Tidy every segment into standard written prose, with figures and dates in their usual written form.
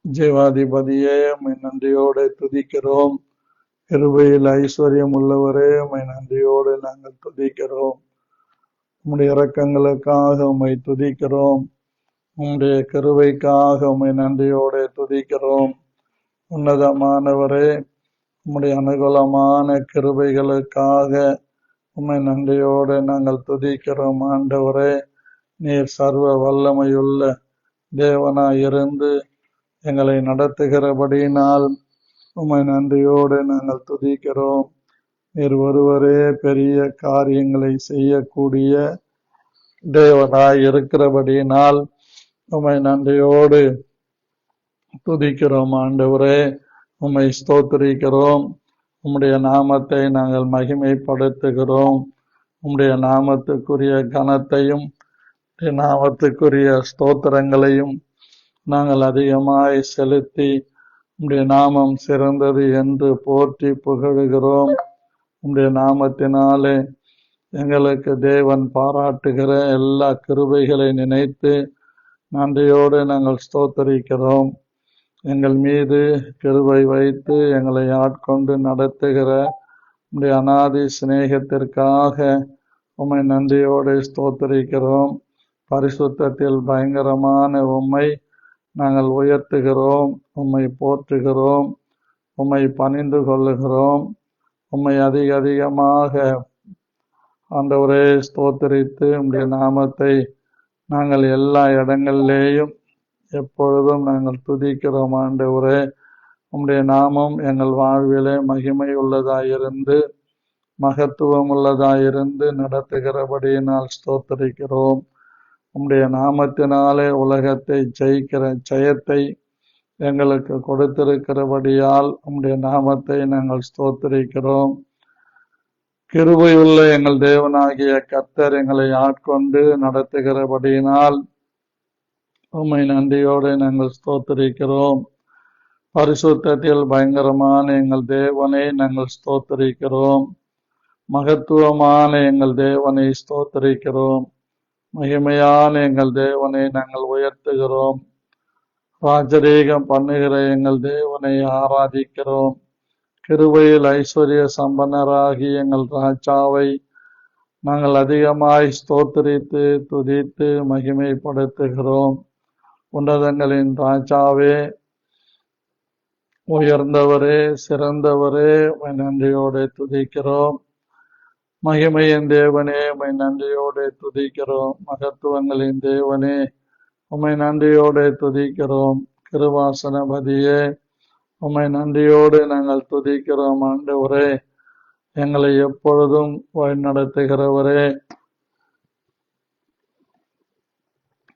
ஜீவாதிபதியே உம்மை நன்றியோடு துதிக்கிறோம். கிருபையில் ஐஸ்வர்யம் உள்ளவரே உம்மை நன்றியோடு நாங்கள் துதிக்கிறோம். உம்முடைய இரக்கங்களுக்காக உம்மை துதிக்கிறோம். உம்முடைய கிருபைக்காக உம்மை நன்றியோடு துதிக்கிறோம். உன்னதமானவரே, உம்முடைய அனுகூலமான கிருபைகளுக்காக உம்மை நன்றியோடு நாங்கள் துதிக்கிறோம். ஆண்டவரே, நீர் சர்வ வல்லமையுள்ள தேவனாயிருந்து எங்களை நடத்துகிறபடியினால் உம்மை நன்றியோடு நாங்கள் துதிக்கிறோம். நீர் ஒருவரே பெரிய காரியங்களை செய்யக்கூடிய தேவனாய் இருக்கிறபடியினால் உம்மை நன்றியோடு துதிக்கிறோம். ஆண்டவரே, உம்மை ஸ்தோத்திரிக்கிறோம். உம்முடைய நாமத்தை நாங்கள் மகிமைப்படுத்துகிறோம். உம்முடைய நாமத்துக்குரிய கனத்தையும் நாமத்துக்குரிய ஸ்தோத்திரங்களையும் நாங்கள் அதிகமாய் செலுத்தி உம்முடைய நாமம் சிறந்தது என்று போற்றி புகழுகிறோம். உம்முடைய நாமத்தினாலே எங்களுக்கு தேவன் பாராட்டுகிற எல்லா கிருபைகளை நினைத்து நன்றியோடு நாங்கள் ஸ்தோத்தரிக்கிறோம். எங்கள் மீது கிருபை வைத்து எங்களை ஆட்கொண்டு நடத்துகிற உம்முடைய அநாதி சிநேகத்திற்காக உம்மை நன்றியோடு ஸ்தோத்தரிக்கிறோம். பரிசுத்தத்தில் பயங்கரமான உம்மை நாங்கள் உயர்த்துகிறோம். உம்மை போற்றுகிறோம். உம்மை பணிந்து கொள்ளுகிறோம். உம்மை அதிகமாக ஆண்டவரே ஸ்தோத்தரித்து உம்முடைய நாமத்தை நாங்கள் எல்லா இடங்களிலேயும் எப்பொழுதும் நாங்கள் துதிக்கிறோம். ஆண்டவரே, உம்முடைய நாமம் எங்கள் வாழ்விலே மகிமை உள்ளதாயிருந்து மகத்துவம் உள்ளதாயிருந்து நடத்துகிறபடியினால் ஸ்தோத்தரிக்கிறோம். உம்முடைய நாமத்தினாலே உலகத்தை ஜெயிக்கிற ஜெயத்தை எங்களுக்கு கொடுத்திருக்கிறபடியால் உம்முடைய நாமத்தை நாங்கள் ஸ்தோத்திரிக்கிறோம். கிருபையுள்ள எங்கள் தேவனாகிய கர்த்தர் எங்களை ஆட்கொண்டு நடத்துகிறபடியினால் உம்மை நன்றியோடு நாங்கள் ஸ்தோத்திரிக்கிறோம். பரிசுத்தத்தில் பயங்கரமான எங்கள் தேவனை நாங்கள் ஸ்தோத்திரிக்கிறோம். மகத்துவமான எங்கள் தேவனை ஸ்தோத்திரிக்கிறோம். மகிமையான எங்கள் தேவனை நாங்கள் உயர்த்துகிறோம். ராஜரீகம் பண்ணுகிற எங்கள் தேவனை ஆராதிக்கிறோம். கிருபையில் ஐஸ்வர்ய சம்பன்னராகி எங்கள் ராஜாவை நாங்கள் அதிகமாய் ஸ்தோத்திரித்து துதித்து மகிமைப்படுத்துகிறோம். உன்னதங்களின் ராஜாவே, உயர்ந்தவரே, சிறந்தவரே, உம்மை நன்றியோடு துதிக்கிறோம். மகிமையின் தேவனே, உம்மை நன்றியோடு துதிக்கிறோம். மகத்துவங்களின் தேவனே, உம்மை நன்றியோடு துதிக்கிறோம். கிருபாசனபதியே, உம்மை நன்றியோடு நாங்கள் துதிக்கிறோம். ஆண்டவரே, எங்களை எப்பொழுதும் வழிநடத்துகிறவரே,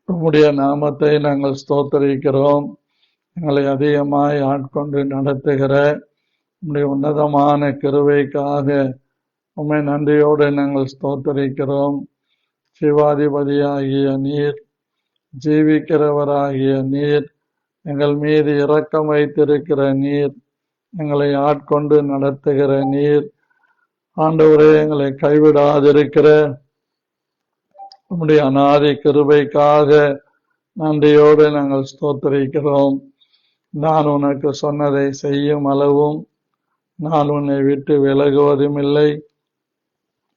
உம்முடைய நாமத்தை நாங்கள் ஸ்தோத்தரிக்கிறோம். எங்களை அதிகமாய் ஆட்கொண்டு நடத்துகிற உம்முடைய உன்னதமான கிருபைக்காக உம்மை நன்றியோடு நாங்கள் ஸ்தோத்தரிக்கிறோம். சிவாதிபதியாகிய நீர், ஜீவிக்கிறவராகிய நீர், எங்கள் மீது இரக்கம் வைத்திருக்கிற நீர், எங்களை ஆட்கொண்டு நடத்துகிற நீர், ஆண்டவரே, எங்களை கைவிடாதிருக்கிற உம்முடைய அநாதி கிருபைக்காக நன்றியோடு நாங்கள் ஸ்தோத்தரிக்கிறோம். நான் உனக்கு சொன்னதை செய்யும் அளவும் நான் உன்னை விட்டு விலகுவதும் இல்லை,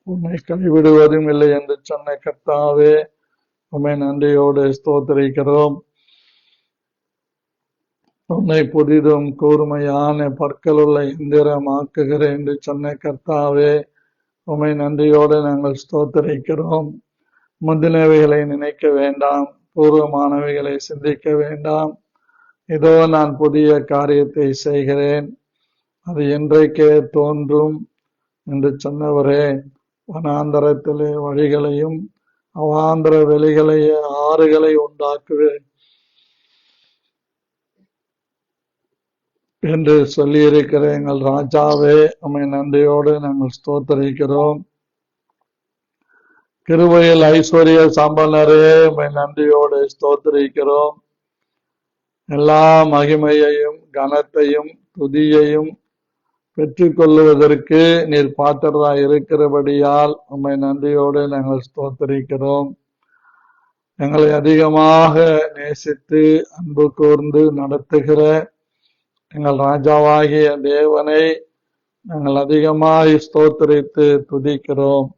உன்னை கைவிடுவதும் இல்லை என்று சொன்ன கர்த்தாவே, உம்மை நன்றியோடு ஸ்தோத்தரிக்கிறோம். உன்னை புதிதும் கூர்மையான பற்களுள்ள எந்திரமாக்குகிற என்று சொன்ன கர்த்தாவே, உம்மை நன்றியோடு நாங்கள் ஸ்தோத்தரிக்கிறோம். முந்தினவைகளை நினைக்க வேண்டாம், பூர்வமானவைகளை சிந்திக்க வேண்டாம். இதோ நான் புதிய காரியத்தை செய்கிறேன், அது இன்றைக்கே தோன்றும் என்று சொன்னவரே, வனாந்தரத்திலே வழிகளையும் அவாந்தர வெளிகளையே ஆறுகளை உண்டாக்குவேன் என்று சொல்லியிருக்கிற எங்கள் ராஜாவே, உம்மை நன்றியோடு நாங்கள் ஸ்தோத்தரிக்கிறோம். கிருபையில் ஐஸ்வர்ய சம்பன்னரே, உம்மை நன்றியோடு ஸ்தோத்தரிக்கிறோம். எல்லா மகிமையையும் கனத்தையும் துதியையும் பெற்றுக்கொள்ளுவதற்கு நீர் பாத்திரராய் இருக்கிறபடியால் உம்மை நன்றியோடு நாங்கள் ஸ்தோத்தரிக்கிறோம். எங்களை அதிகமாக நேசித்து அன்பு கூர்ந்து நடத்துகிற எங்கள் ராஜாவாகிய தேவனை நாங்கள் அதிகமாய் ஸ்தோத்திரித்து துதிக்கிறோம்.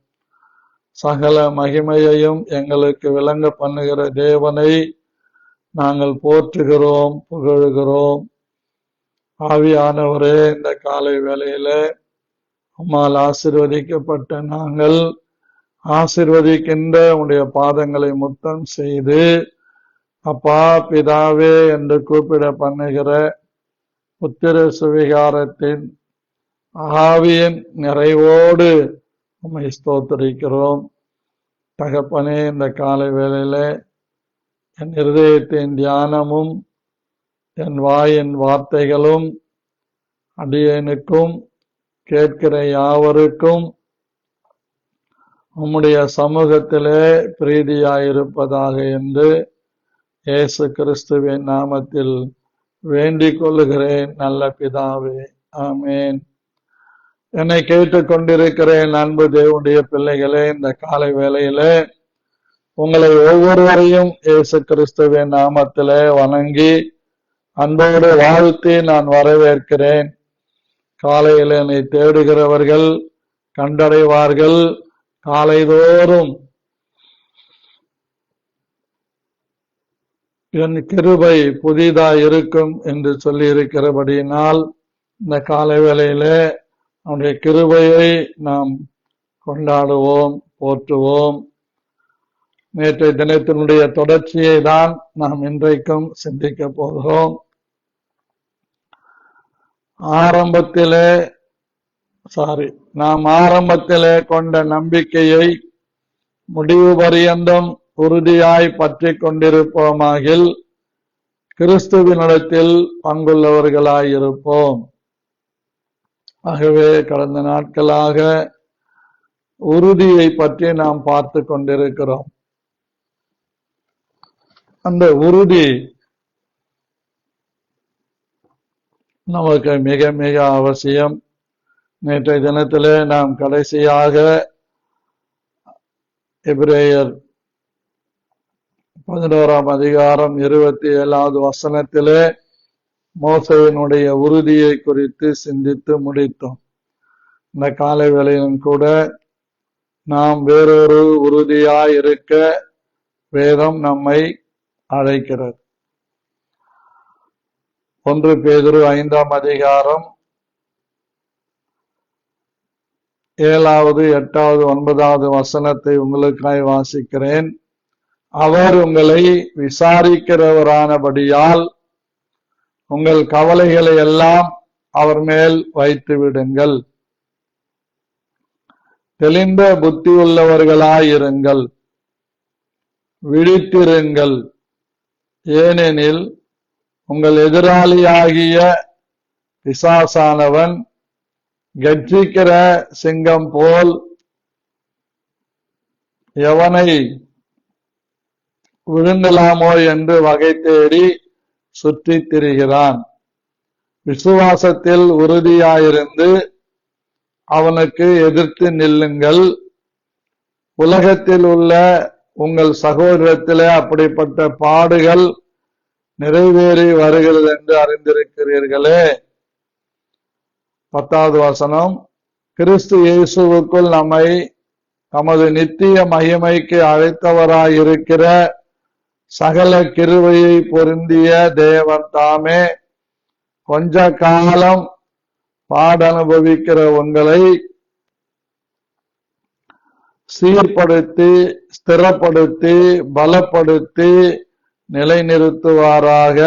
சகல மகிமையையும் எங்களுக்கு விளங்க பண்ணுகிற தேவனை நாங்கள் போற்றுகிறோம், புகழுகிறோம். ஆவியானவரே, இந்த காலை வேளையில உம்மால் ஆசீர்வதிக்கப்பட்ட நாங்கள் ஆசீர்வதிக்கின்ற உடைய பாதங்களை முத்தம் செய்து அப்பா பிதாவே என்று கூப்பிட பண்ணுகிற புத்திர சுவிகாரத்தின் ஆவியின் நிறைவோடு உம்மை ஸ்தோத்திரிக்கிறோம். தகப்பனே, இந்த காலை வேளையில என் இருதயத்தின் தியானமும் என் வாயின் வார்த்தைகளும் அடியேனுக்கும் கேட்கிற யாவருக்கும் உம்முடைய சமூகத்திலே பிரீதியாயிருப்பதாக என்று இயேசு கிறிஸ்துவின் நாமத்தில் வேண்டிக் கொள்ளுகிறேன் நல்ல பிதாவே, ஆமேன். என்னை கேட்டுக்கொண்டிருக்கிறேன் அன்பு தேவனுடைய பிள்ளைகளே, இந்த காலை வேளையிலே உங்களை ஒவ்வொருவரையும் இயேசு கிறிஸ்துவின் நாமத்திலே வணங்கி அன்போடு வாழ்த்தி நான் வரவேற்கிறேன். காலையில் என்னை தேடுகிறவர்கள் கண்டடைவார்கள். காலைதோறும் என் கிருபை புதிதாய் இருக்கும் என்று சொல்லி இருக்கிறபடியினால் இந்த காலை வேளையிலே அவனுடைய கிருபையை நாம் கொண்டாடுவோம், போற்றுவோம். நேற்றைய தினத்தினுடைய தொடர்ச்சியை தான் நாம் இன்றைக்கும் சிந்திக்க போகிறோம். நாம் ஆரம்பத்திலே கொண்ட நம்பிக்கையை முடிவு பரியந்தம் உறுதியாய் பற்றி கொண்டிருப்போமாகில் கிறிஸ்துவினிடத்தில் பங்குள்ளவர்களாயிருப்போம். ஆகவே கடந்த நாட்களாக உறுதியை பற்றி நாம் பார்த்து கொண்டிருக்கிறோம். அந்த உறுதி நமக்கு மிக மிக அவசியம். நேற்றைய தினத்திலே நாம் கடைசியாக எபிரேயர் 11ஆம் அதிகாரம் 27வது வசனத்திலே மோசேயினுடைய உறுதியை குறித்து சிந்தித்து முடித்தோம். இந்த காலை வேளையிலும் கூட நாம் வேறொரு உறுதியாய் இருக்க வேதம் நம்மை அழைக்கிறது. 1 பேதுரு 5ஆம் அதிகாரம் 7வது 8வது 9வது வசனத்தை உங்களுக்காய் வாசிக்கிறேன். அவர் உங்களை விசாரிக்கிறவரானபடியால் உங்கள் கவலைகளை எல்லாம் அவர் மேல் வைத்து விடுங்கள். தெளிந்த புத்தி உள்ளவர்களாயிருங்கள், விழித்திருங்கள். ஏனெனில் உங்கள் எதிராளியாகிய பிசாசானவன் கர்ஜிக்கிற சிங்கம் போல் எவனை விழுங்கலாமோ என்று வகை தேடி சுற்றி திரிகிறான். விசுவாசத்தில் உறுதியாயிருந்து அவனுக்கு எதிர்த்து நில்லுங்கள். உலகத்தில் உள்ள உங்கள் சகோதரத்திலே அப்படிப்பட்ட பாடுகள் நிறைவேறி வருகிறது என்று அறிந்திருக்கிறீர்களே. 10வது வசனம், கிறிஸ்து இயேசுவுக்குள் நம்மை தமது நித்திய மகிமைக்கு அழைத்தவராயிருக்கிற சகல கிருபையை பொருந்திய தேவன் தாமே கொஞ்ச காலம் பாடனுபவிக்கிற உங்களை சீர்படுத்தி ஸ்திரப்படுத்தி பலப்படுத்தி நிலைநிறுத்துவாராக.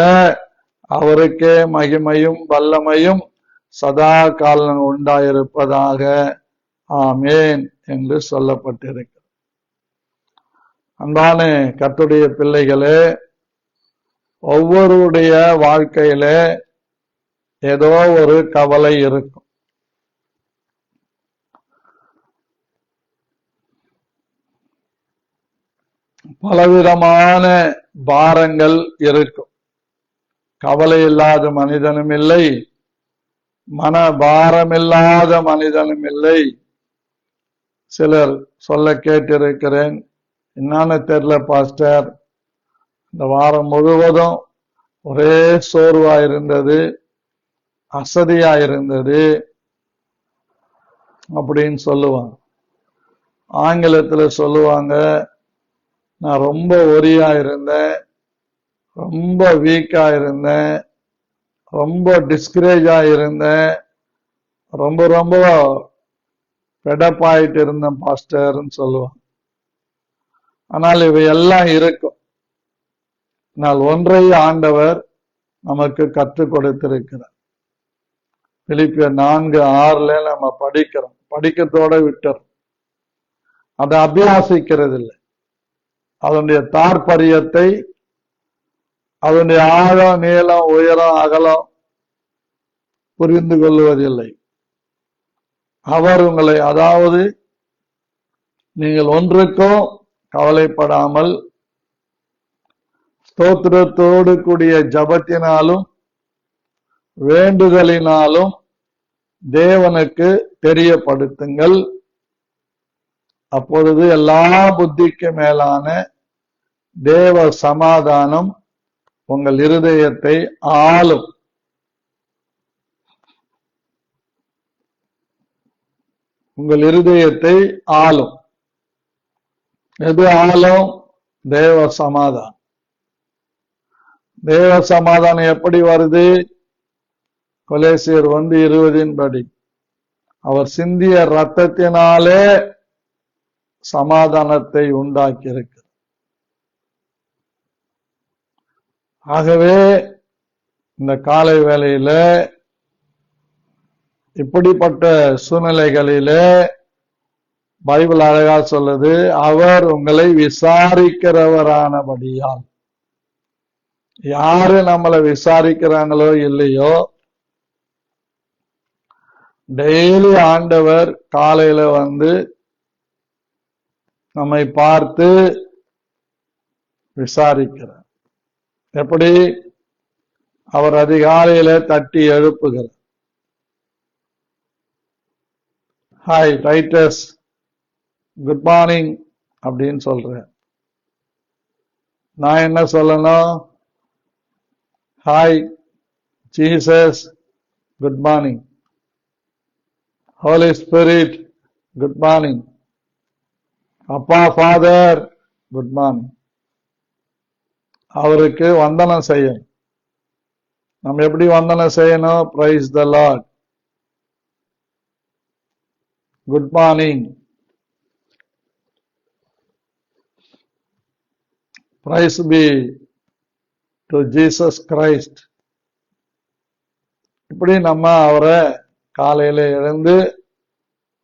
அவருக்கே மகிமையும் வல்லமையும் சதா காலம் உண்டாயிருப்பதாக. ஆமேன் என்று சொல்லப்பட்டிருக்கிறது. அன்பான கர்த்தருடைய பிள்ளைகளே, ஒவ்வொருடைய வாழ்க்கையிலே ஏதோ ஒரு கவலை இருக்கும். பலவிதமான பாரங்கள் இருக்கும். கவலை இல்லாத மனிதனும் இல்லை, மன பாரமில்லாத மனிதனும் இல்லை. சிலர் சொல்ல கேட்டிருக்கிறேன், என்னன்னு தெரியல பாஸ்டர், இந்த வாரம் முழுவதும் ஒரே சோர்வா இருந்தது, அசதியா இருந்தது அப்படின்னு சொல்லுவாங்க. ஆங்கிலத்துல சொல்லுவாங்க, நான் ரொம்ப ஒரியா இருந்தேன், ரொம்ப வீக்கா இருந்தேன், ரொம்ப டிஸ்கரேஜா இருந்தேன், ரொம்ப ரொம்ப பெடப்பாயிட்டு இருந்தேன் பாஸ்டர்ன்னு சொல்லுவாங்க. ஆனால் இவையெல்லாம் இருக்கும். ஆனால் ஒன்றை ஆண்டவர் நமக்கு கற்றுக் கொடுத்திருக்கிறார். பிலிப்பியர் 4:6 நம்ம படிக்கிறோம். படிக்கிறதோட விட்டுறோம், அதை அபியாசிக்கிறது இல்லை. அதனுடைய தாற்பரியத்தை, அதனுடைய ஆழம், நீளம், உயரம், அகலம் புரிந்து கொள்வதில்லை. அவர் உங்களை, அதாவது நீங்கள் ஒன்றுக்கும் கவலைப்படாமல் ஸ்தோத்திரத்தோடு கூடிய ஜபத்தினாலும் வேண்டுதலினாலும் தேவனுக்கு தெரியப்படுத்துங்கள். அப்பொழுது எல்லா புத்திக்கு மேலான தேவ சமாதானம் உங்கள் இருதயத்தை ஆளும். உங்கள் இருதயத்தை ஆளும். எது ஆளும்? தேவ சமாதானம். தேவ சமாதானம் எப்படி வருது? கொலேசியர் 1:20 படி, அவர் சிந்திய இரத்தத்தினாலே சமாதானத்தை உண்டாக்கி இருக்கிறார். ஆகவே இந்த காலை வேளையில இப்படிப்பட்ட சூழ்நிலைகளிலே பைபிள் அழகா சொல்லுது, அவர் உங்களை விசாரிக்கிறவரானபடியால். யாரு நம்மளை விசாரிக்கிறாங்களோ இல்லையோ, டெய்லி ஆண்டவர் காலையில வந்து நம்மை பார்த்து விசாரிக்கிறார். எப்படி? அவர் அதிகாலையில தட்டி எழுப்புகிறார். ஹாய் டைட்டஸ், குட் மார்னிங் அப்படின்னு சொல்றேன். நான் என்ன சொல்லணும்? Hi Jesus, good morning. Holy Spirit, good morning. அப்பா ஃபாதர், குட் மார்னிங். அவருக்கு வந்தனம் செய்யணும். நம்ம எப்படி வந்தனம் செய்யணும்? Praise the Lord, good morning, praise be to Jesus Christ. இப்படி நம்ம அவரை காலையில எழுந்து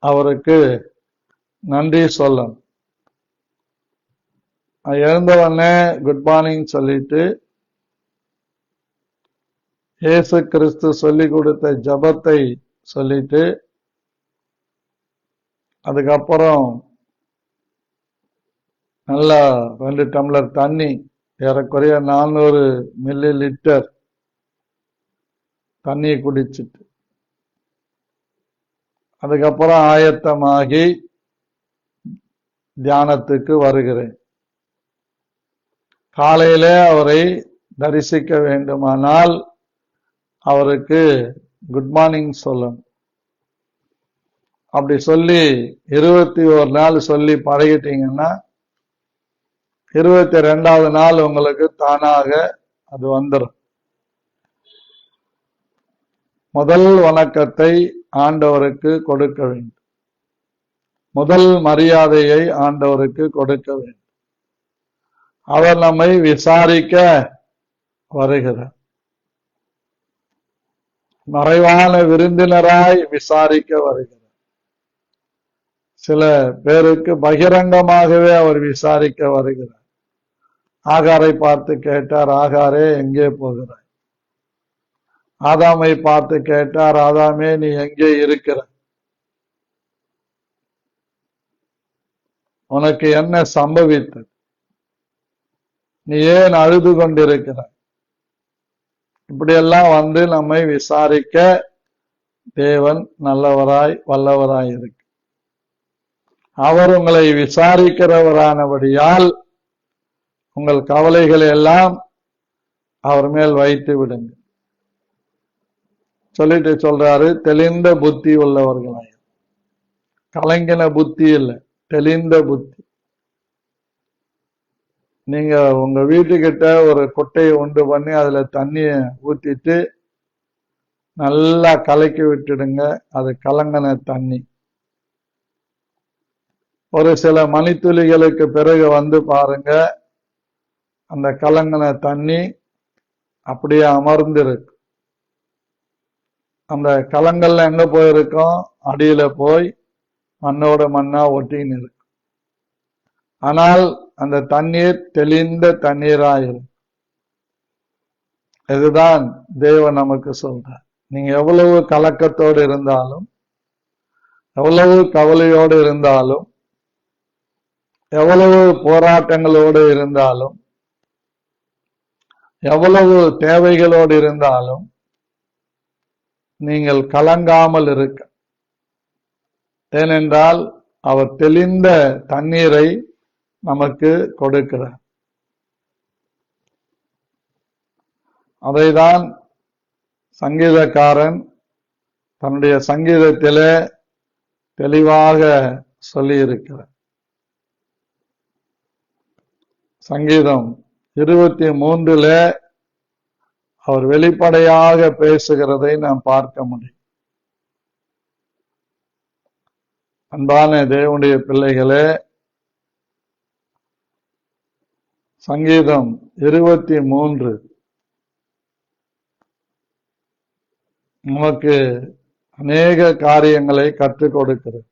அவருக்கு நன்றி சொல்லணும். எழுந்தவொடனே குட் மார்னிங் சொல்லிட்டு இயேசு கிறிஸ்து சொல்லி கொடுத்த ஜபத்தை சொல்லிட்டு, அதுக்கப்புறம் நல்லா 2 டம்ளர் தண்ணி, ஏறக்குறைய 400 மில்லி லிட்டர் தண்ணியை குடிச்சிட்டு, அதுக்கப்புறம் ஆயத்தமாகி தியானத்துக்கு வருகிறேன். காலையிலே அவரை தரிசிக்க வேண்டுமானால் அவருக்கு குட் மார்னிங் சொல்லணும். அப்படி சொல்லி 21 நாள் சொல்லி பழகிட்டீங்கன்னா 22வது நாள் உங்களுக்கு தானாக அது வந்துடும். முதல் வணக்கத்தை ஆண்டவருக்கு கொடுக்க வேண்டும். முதல் மரியாதையை ஆண்டவருக்கு கொடுக்க வேண்டும். அவர் நம்மை விசாரிக்க வருகிறார். மறைவான விருந்தினராய் விசாரிக்க வருகிறார். சில பேருக்கு பகிரங்கமாகவே அவர் விசாரிக்க வருகிறார். ஆகாரை பார்த்து கேட்டார், ஆகாரே எங்கே போகிறாய்? ஆதாமை பார்த்து கேட்டார், ஆதாமே நீ எங்கே இருக்கிற? உனக்கு என்ன சம்பவித்தது? நீ ஏன் அழுது கொண்டிருக்கிறாய்? இப்படியெல்லாம் வந்து நம்மை விசாரிக்க தேவன் நல்லவராய் வல்லவராய் இருக்கு. அவர் உங்களை விசாரிக்கிறவரானபடியால் உங்கள் கவலைகளை எல்லாம் அவர் மேல் வைத்து விடுங்க. சொல்லிட்டு சொல்றாரு, தெளிந்த புத்தி உள்ளவர்களாய். கலங்கின புத்தி இல்லை, தெளிந்த புத்தி. நீங்க உங்க வீட்டுக்கிட்ட ஒரு கொட்டையை உண்டு பண்ணி அதுல தண்ணிய ஊத்திட்டு நல்லா கலக்கி விட்டுடுங்க. அது கலங்கின தண்ணி. ஒரு சில மணித்துளிகளுக்கு பிறகு வந்து பாருங்க, அந்த கலங்கின தண்ணி அப்படியே அமர்ந்திருக்கு. அந்த கலங்கள்ல எங்க போயிருக்கும்? அடியில போய் மண்ணோட மண்ணா ஒட்டின்னு இருக்கு. ஆனால் அந்த தண்ணீர் தெளிந்த தண்ணீராயிரும். இதுதான் தேவன் நமக்கு சொல்றார். நீங்க எவ்வளவு கலக்கத்தோடு இருந்தாலும், எவ்வளவு கவலையோடு இருந்தாலும், எவ்வளவு போராட்டங்களோடு இருந்தாலும், எவ்வளவு தேவைகளோடு இருந்தாலும், நீங்கள் கலங்காமல் இருக்க. ஏனென்றால் அவர் தெளிந்த தண்ணீரை நமக்கு கொடுக்கிறார். அதைதான் சங்கீதக்காரன் தன்னுடைய சங்கீதத்திலே தெளிவாக சொல்லி இருக்கிறார். சங்கீதம் 23 அவர் வெளிப்படையாக பேசுகிறதை நாம் பார்க்க முடியும். அன்பான தேவனுடைய பிள்ளைகளே, சங்கீதம் 23 நமக்கு அநேக காரியங்களை கற்றுக் கொடுக்கிறது.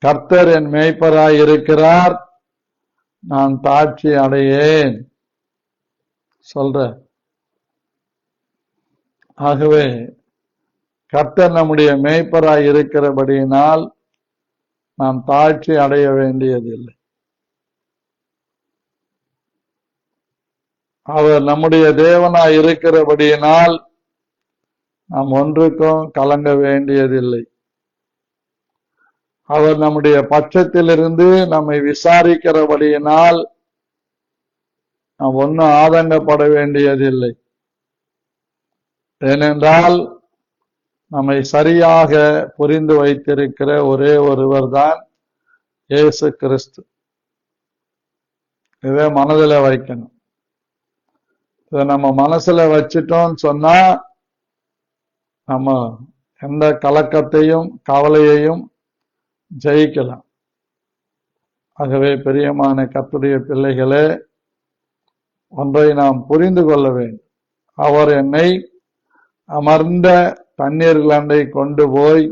கர்த்தர் என் மேய்ப்பராய் இருக்கிறார், நான் தாட்சி அடையேன் சொல்ற. ஆகவே கர்த்தர் நம்முடைய மேய்ப்பராய் இருக்கிறபடியினால் நாம் தாட்சி அடைய வேண்டியதில்லை. அவர் நம்முடைய தேவனாய் இருக்கிறபடியினால் நாம் ஒன்றுக்கும் கலங்க வேண்டியதில்லை. அவர் நம்முடைய பட்சத்திலிருந்து நம்மை விசாரிக்கிறபடியினால் நாம் ஒன்றும் ஆதங்கப்பட வேண்டியதில்லை. ஏனென்றால் நம்மை சரியாக புரிந்து வைத்திருக்கிற ஒரே ஒருவர் தான் இயேசு கிறிஸ்து. இதை மனதில் வைக்கணும். இதை நம்ம மனசுல வச்சிட்டோம்னு சொன்னா நம்ம எந்த கலக்கத்தையும் கவலையையும் ஜெயிக்கலாம். ஆகவே பிரியமான கர்த்தருடைய பிள்ளைகளே, ஒன்றை நாம் புரிந்து கொள்ள வேண்டும். அவர் என்னை அமர்ந்த தண்ணீர்களண்டை கொண்டு போய்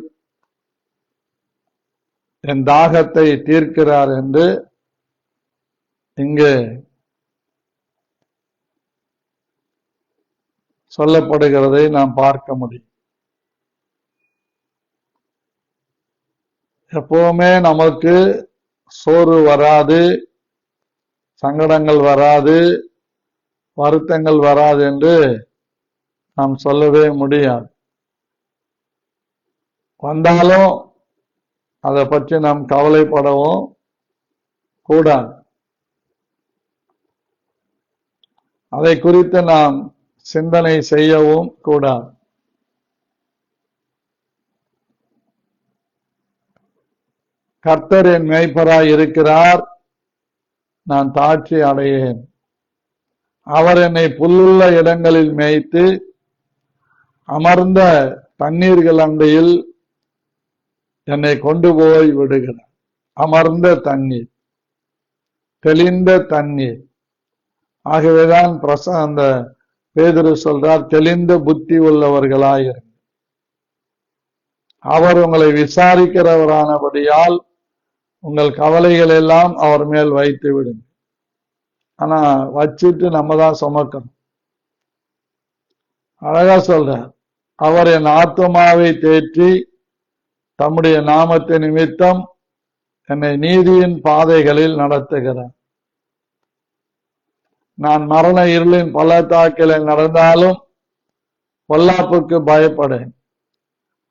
என் தாகத்தை தீர்க்கிறார் என்று இங்கு சொல்லப்படுகிறதை நாம் பார்க்க முடியும். எப்பவுமே நமக்கு சோர்வு வராது, சங்கடங்கள் வராது, வருத்தங்கள் வராது என்று நாம் சொல்லவே முடியாது. வந்தாலும் அதை பற்றி நாம் கவலைப்படவும் கூடாது. அதை குறித்து நாம் சிந்தனை செய்யவும் கூடாது. கர்த்தர் என் மேய்ப்பராய் இருக்கிறார், நான் தாட்சி அடையேன். அவர் என்னை புல்லுள்ள இடங்களில் மேய்த்து அமர்ந்த தண்ணீர்கள் அண்டையில் என்னை கொண்டு போய் விடுகிறார். அமர்ந்த தண்ணீர், தெளிந்த தண்ணீர். ஆகவேதான் அந்த பேதுரு சொல்றார், தெளிந்த புத்தி உள்ளவர்களாயிருங்க. அவர் உங்களை விசாரிக்கிறவரானபடியால் உங்கள் கவலைகள் எல்லாம் அவர் மேல் வைத்து விடுங்க. ஆனா வச்சுட்டு நம்ம தான் சுமக்கணும். அழகா சொல்றார், அவர் என் ஆத்துமாவை தேற்றி தம்முடைய நாமத்தை நிமித்தம் என்னை நீதியின் பாதைகளில் நடத்துகிறார். நான் மரண இருளின் பள்ளத்தாக்கில் நடந்தாலும் பொல்லாப்புக்கு பயப்படேன்.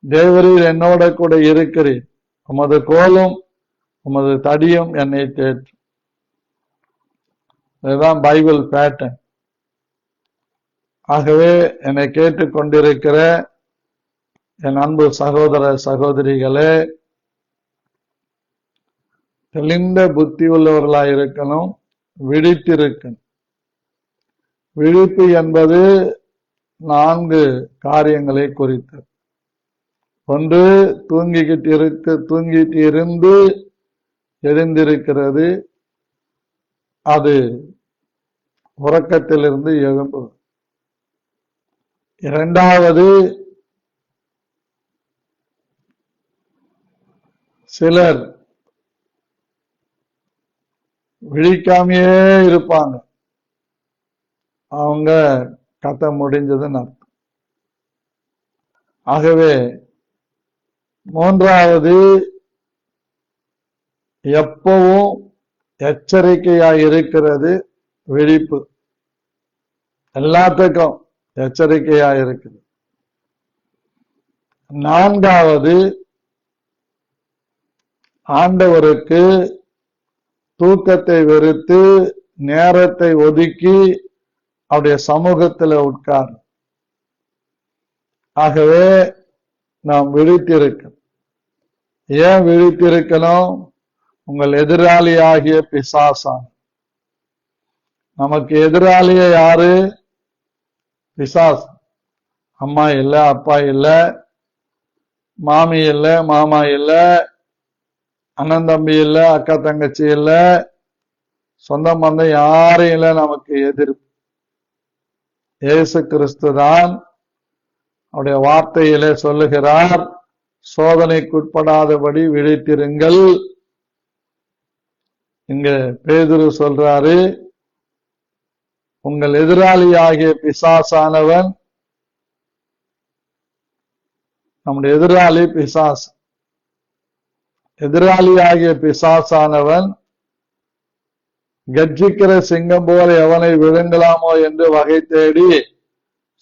தேவரீர் என்னோட கூட இருக்கிறீர், உமது கோலும் உமது தடியும் என்னை தேற்றும். இதுதான் பைபிள் பேட்டர்ன். ஆகவே என்னை கேட்டுக்கொண்டிருக்கிற என் அன்பு சகோதர சகோதரிகளே, தெளிந்த புத்தி உள்ளவர்களாய் இருக்கணும், விழித்திருக்கணும். விழிப்பு என்பது 4 காரியங்களை குறித்தது. ஒன்று, தூங்கிட்டு இருந்து எழுந்திருக்கிறது, அது உறக்கத்திலிருந்து எழும்புவது. இரண்டாவது, சிலர் விழிக்காமையே இருப்பாங்க, அவங்க கதை முடிஞ்சதுன்னு அர்த்தம். ஆகவே மூன்றாவது, எப்பவும் எச்சரிக்கையாய் இருக்கிறது விழிப்பு. எல்லாத்துக்கும் எச்சரிக்கையாய் இருக்குது. நான்காவது, ஆண்டவருக்கு தூக்கத்தை வெறுத்து நேரத்தை ஒதுக்கி அவருடைய சமூகத்தில் உட்கார். ஆகவே நாம் விழித்திருக்கணும். ஏன் விழித்திருக்கணும்? உங்கள் எதிராளி ஆகிய பிசாசான். நமக்கு எதிராளிய யாரு? பிசாஸ். அம்மா இல்ல, அப்பா இல்ல, மாமி இல்ல, மாமா இல்ல, அண்ணன் தம்பி இல்ல, அக்கா தங்கச்சி இல்ல, சொந்தம் பந்தம் யாரும் இல்ல. நமக்கு எதிர்ப்பு இயேசு கிறிஸ்து தான். அவருடைய வார்த்தையிலே சொல்லுகிறார், சோதனைக்குட்படாதபடி விழித்திருங்கள். இங்க பேதுரு சொல்றாரு, உங்கள் எதிராளி ஆகிய பிசாசானவன், நம்முடைய எதிராளி பிசாஸ், எதிராளி ஆகிய பிசாசானவன் கர்ஜிக்கிற சிங்கம் போல எவனை விழுங்கலாமோ என்று வகை தேடி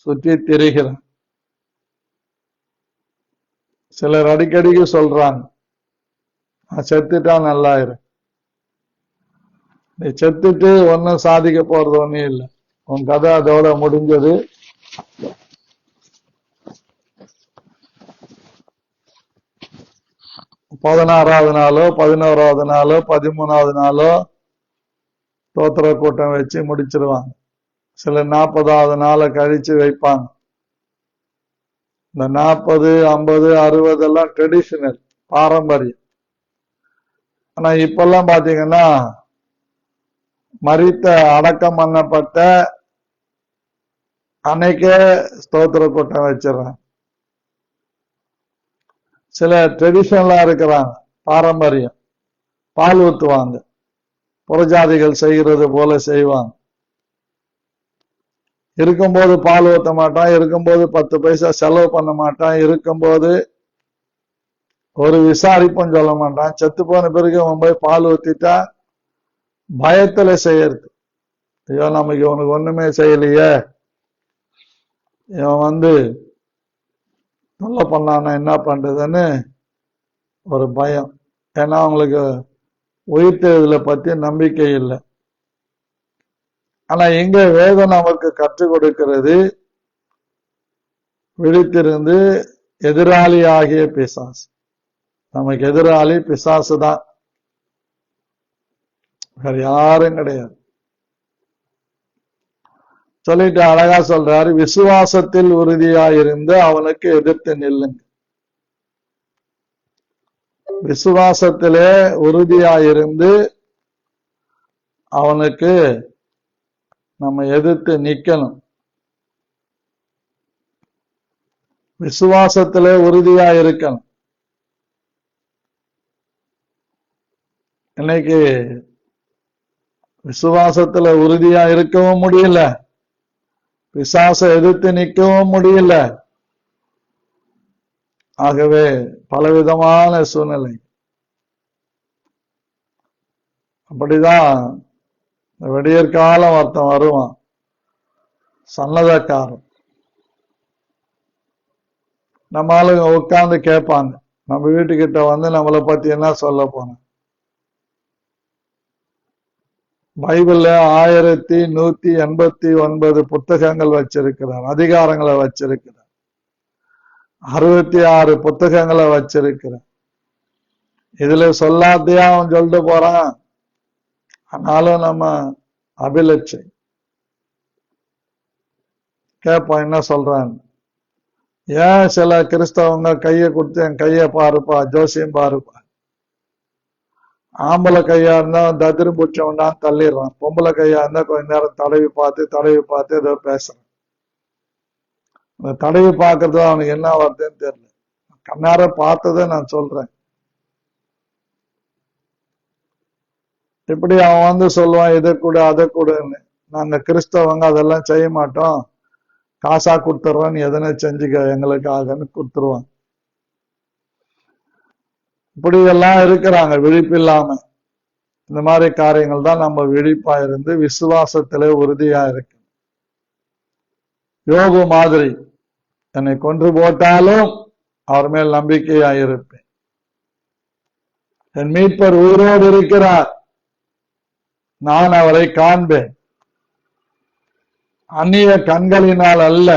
சுற்றி திரிகிறான். சிலர் அடிக்கடிக்கு சொல்றாங்க, செத்துட்டா நல்லாயிரு. நீ செத்துட்டு ஒன்னும் சாதிக்க போறது ஒன்னும் இல்லை, உன் கதை அதோட முடிஞ்சது. பதினாறாவது நாளோ 11வது நாளோ 13வது நாளோ தோத்திர கூட்டம் வச்சு முடிச்சிருவாங்க. சில 40வது நாளை கழிச்சு வைப்பாங்க. இந்த 40, 50, 60 எல்லாம் ட்ரெடிஷனல், பாரம்பரியம். ஆனா இப்பெல்லாம் பாத்தீங்கன்னா மரித்த அடக்கம் பண்ணப்பட்ட அன்னைக்கே ஸ்தோத்திர கூட்டம் வச்சிடறாங்க. சில ட்ரெடிஷனலா இருக்கிறாங்க, பாரம்பரியம். பால் ஊத்துவாங்க, புறஜாதிகள் செய்கிறது போல செய்வாங்க. இருக்கும்போது பால் ஊத்த மாட்டான், இருக்கும்போது 10 பைசா செலவு பண்ண மாட்டான், இருக்கும்போது ஒரு விசாரிப்பும் சொல்ல மாட்டான். செத்து போன பிறகு அவன் போய் பால் ஊத்திட்டா பயத்துல செய்யறது. ஐயோ, நமக்கு இவனுக்கு ஒண்ணுமே செய்யலையே, இவன் தொல்லை பண்ணானா என்ன பண்றதுன்னு ஒரு பயம். ஏன்னா அவங்களுக்கு உயிர்த்தெழுதலை பத்தி நம்பிக்கை இல்லை. ஆனா இங்க வேதம் நமக்கு கற்றுக் கொடுக்கிறது, விழித்திருந்து எதிராளி ஆகிய பிசாசு. நமக்கு எதிராளி பிசாசு தான், வேற யாரும் கிடையாது. சொல்லிட்டு அழகா சொல்றாரு, விசுவாசத்தில் உறுதியாயிருந்து அவனுக்கு எதிர்த்து நில்லுங்க. விசுவாசத்திலே உறுதியாயிருந்து அவனுக்கு நம்ம எதிர்த்து நிக்கணும். விசுவாசத்திலே உறுதியா இருக்கணும். இன்னைக்கு விசுவாசத்துல உறுதியா இருக்கவும் முடியல, பிசாச எதிர்த்து நிற்கவும் முடியல. ஆகவே பலவிதமான சூழ்நிலை. அப்படிதான் விடியற்காலம் ஒருத்தன் வருவான், சன்னதக்காரன். நம்ம ஆளுங்க உட்கார்ந்து கேட்பாங்க, நம்ம வீட்டுக்கிட்ட நம்மளை பத்தி என்ன சொல்ல போன. பைபிள்ல 1189 புத்தகங்கள் வச்சிருக்கிறார், அதிகாரங்களை வச்சிருக்கிறார், 66 புத்தகங்களை வச்சிருக்கிறார். இதுல சொல்லாதையா அவன் சொல்லிட்டு போறான். ஆனாலும் நம்ம அபிலட்சை கேட்போம் என்ன சொல்றான். ஏன் சில கிறிஸ்தவங்க கையை கொடுத்து என் கையை பாருப்பா, ஜோசியம் பாருப்பா. ஆம்பளை கையா இருந்தா ததிரும் பிடிச்சவன்டா தள்ளிடுறான், பொம்பளை கையா இருந்தா கொஞ்ச நேரம் தடவி பார்த்து ஏதோ பேசுறான். அந்த தடவி பார்க்கறது அவனுக்கு என்ன வருதுன்னு தெரியல. கண்ணார பார்த்ததை நான் சொல்றேன். இப்படி அவன் சொல்லுவான் இதை கூட அதை கூடன்னு. நாங்க கிறிஸ்தவங்க அதெல்லாம் செய்ய மாட்டோம், காசா கொடுத்துட்றோன்னு எதனா செஞ்சுக்க எங்களுக்கு ஆகன்னு கொடுத்துருவான். இப்படி எல்லாம் இருக்கிறாங்க விழிப்பு இல்லாம. இந்த மாதிரி காரியங்கள் தான் நம்ம விழிப்பா இருந்து விசுவாசத்திலே உறுதியா இருக்கு. யோபு மாதிரி என்னை கொன்று போட்டாலும் அவர் மேல் நம்பிக்கையா இருப்பேன். என் மீட்பர் உயிரோடு இருக்கிறார், நான் அவரை காண்பேன். அந்நிய கண்களினால் அல்ல,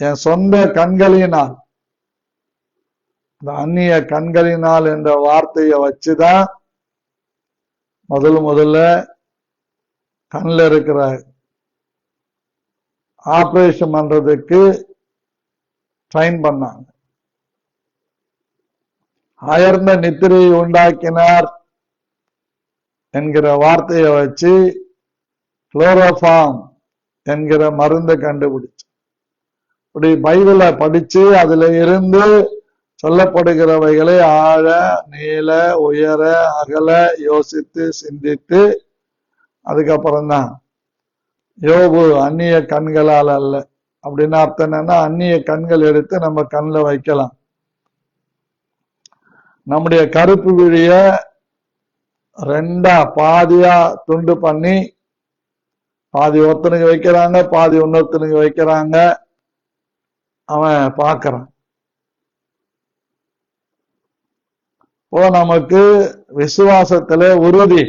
என் சொந்த கண்களினால். இந்த அந்நிய கண்களினால் என்ற வார்த்தையை வச்சுதான் முதல்ல கண்ணில் இருக்கிற ஆபரேஷன் பண்றதுக்கு ட்ரைன் பண்ணாங்க. அயர்ந்த நித்திரையை உண்டாக்கினார் என்கிற வார்த்தையை வச்சு குளோரோஃபார்ம் என்கிற மருந்தை கண்டுபிடிச்சு. இப்படி பைபிளை படிச்சு அதுல இருந்து சொல்லப்படுகிறவைகளை ஆழ நீள உயர அகல யோசித்து சிந்தித்து அதுக்கப்புறம் தான் யோபு அந்நிய கண்களால் அல்ல. அப்படின்னு அர்த்தம் என்னன்னா, அந்நிய கண்கள் எடுத்து நம்ம கண்ணில் வைக்கலாம். நம்முடைய கருப்பு விழிய ரெண்டா பாதியா துண்டு பண்ணி பாதி ஒருத்தனுக்கு வைக்கிறாங்க, பாதி இன்னொருத்தனுக்கு வைக்கிறாங்க. அவன் பார்க்கறான். நமக்கு விசுவாசத்துல உறுதி.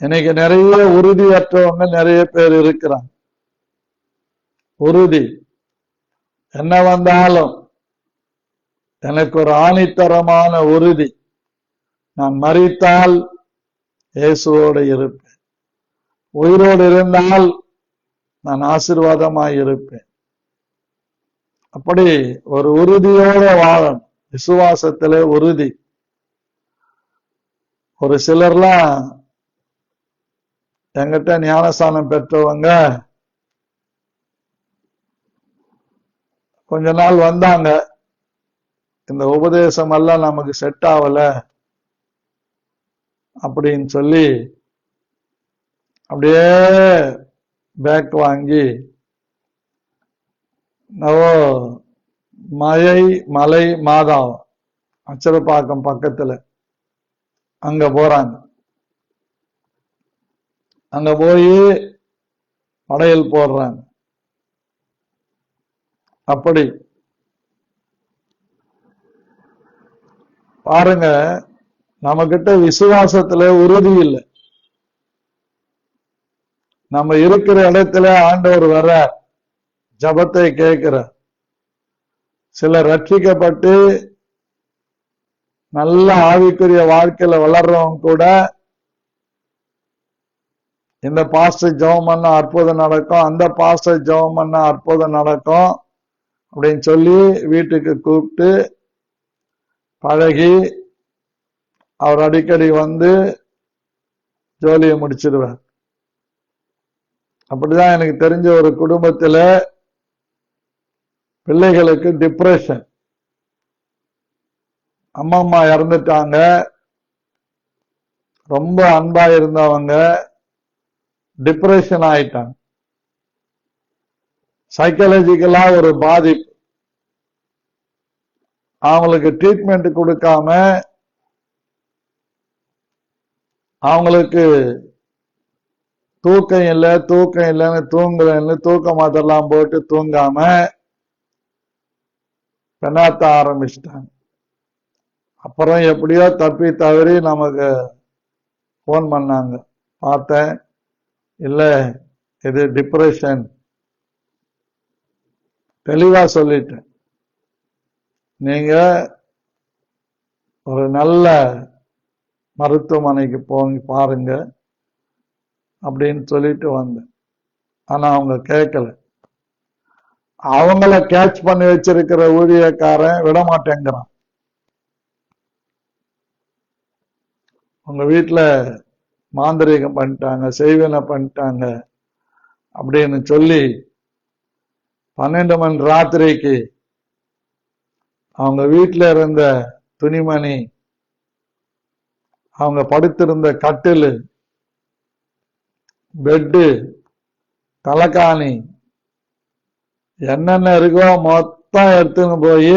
இன்னைக்கு நிறைய உறுதியற்றவங்க நிறைய பேர் இருக்கிறாங்க. உறுதி என்ன வந்தாலும் எனக்கு ஒரு ஆணித்தரமான உறுதி, நான் மரித்தால் இயேசுவோடு இருப்பேன், உயிரோடு இருந்தால் நான் ஆசீர்வாதமாய் இருப்பேன். அப்படி ஒரு உறுதியோட வாழணும், விசுவாசத்திலே உறுதி. ஒரு சிலர்லாம் என்கிட்ட ஞானஸ்தானம் பெற்றவங்க கொஞ்ச நாள் வந்தாங்க, இந்த உபதேசம் எல்லாம் நமக்கு செட் ஆகல அப்படின்னு சொல்லி அப்படியே பேக் வாங்கி மலை மாதாவம் அச்சரப்பாக்கம் பக்கத்துல அங்க போறாங்க. அங்க போய் படையல் போடுறாங்க. அப்படி பாருங்க, நம்ம கிட்ட விசுவாசத்துல உறுதி இல்லை. நம்ம இருக்கிற இடத்துல ஆண்டவர் வர ஜபத்தை கேட்கிற சிலர் ரட்சிக்கப்பட்டு நல்ல ஆவிக்குரிய வாழ்க்கையில வளர்றவங்க கூட இந்த பாஸ்டர் ஜெபம் பண்ண அற்புதம் நடக்கும், அந்த பாஸ்டர் ஜெபம் பண்ண அற்புதம் நடக்கும் அப்படின்னு சொல்லி வீட்டுக்கு கூப்பிட்டு பழகி அவர் அடிக்கடி வந்து ஜோலியை முடிச்சிடுவார். அப்படிதான் எனக்கு தெரிஞ்ச ஒரு குடும்பத்துல பிள்ளைகளுக்கு டிப்ரெஷன், அம்மா இறந்துட்டாங்க, ரொம்ப அன்பா இருந்தவங்க டிப்ரெஷன் ஆயிட்டாங்க. சைக்காலஜிக்கலா ஒரு பாதிப்பு. அவங்களுக்கு ட்ரீட்மெண்ட் கொடுக்காம அவங்களுக்கு தூக்கம் இல்லைன்னு தூங்கலன்னு தூக்க மாத்தெல்லாம் போட்டு தூங்காம பெண்ணாத்த ஆரம்பிச்சிட்டாங்க. அப்புறம் எப்படியோ தப்பி தவறி நமக்கு போன் பண்ணாங்க. பார்த்தேன், இல்ல இது டிப்ரெஷன். தெளிவா சொல்லிட்டேன், நீங்க ஒரு நல்ல மருத்துவமனைக்கு போங்க பாருங்க அப்படின்னு சொல்லிட்டு வந்தேன். ஆனா அவங்க கேட்கல. அவங்கள கேட்ச் பண்ணி வச்சிருக்கிற ஊழியக்காரன் விட மாட்டேங்கிறான். உங்க வீட்டுல மாந்திரீகம் பண்ணிட்டாங்க, செய்வன பண்ணிட்டாங்க அப்படின்னு சொல்லி 12 மணி ராத்திரிக்கு அவங்க வீட்டுல இருந்த துணிமணி, அவங்க படுத்திருந்த கட்டிலு, பெட்டு, தலைக்காணி, என்னென்ன இருக்கோ மொத்தம் எடுத்துன்னு போய்